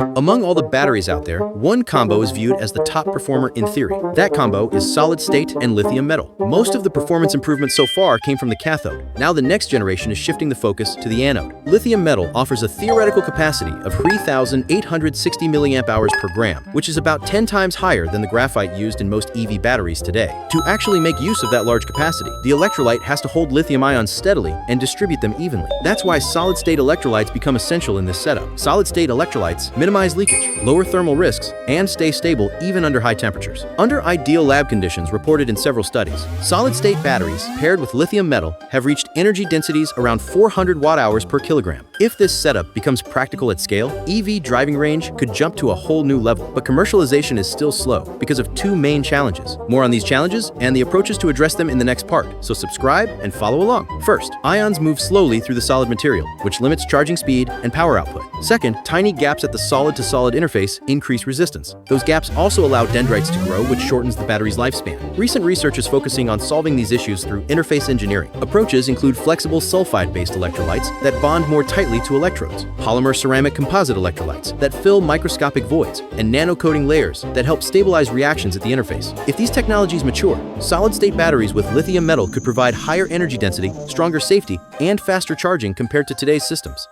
Among all the batteries out there, one combo is viewed as the top performer in theory. That combo is solid state and lithium metal. Most of the performance improvements so far came from the cathode. Now the next generation is shifting the focus to the anode. Lithium metal offers a theoretical capacity of 3,860 milliamp hours per gram, which is about 10 times higher than the graphite used in most EV batteries today. To actually make use of that large capacity, the electrolyte has to hold lithium ions steadily and distribute them evenly. That's why solid-state electrolytes become essential in this setup. Solid-state electrolytes minimize leakage, lower thermal risks, and stay stable even under high temperatures. Under ideal lab conditions reported in several studies, solid-state batteries paired with lithium metal have reached energy densities around 400 watt-hours per kilogram. If this setup becomes practical at scale, EV driving range could jump to a whole new level. But commercialization is still slow because of two main challenges. More on these challenges and the approaches to address them in the next part, so subscribe and follow along. First, ions move slowly through the solid material, which limits charging speed and power output. Second, tiny gaps at the solid-to-solid interface increase resistance. Those gaps also allow dendrites to grow, which shortens the battery's lifespan. Recent research is focusing on solving these issues through interface engineering. Approaches include flexible sulfide-based electrolytes that bond more tightly to electrodes, polymer ceramic composite electrolytes that fill microscopic voids, and nano-coating layers that help stabilize reactions at the interface. If these technologies mature, solid-state batteries with lithium metal could provide higher energy density, stronger safety, and faster charging compared to today's systems.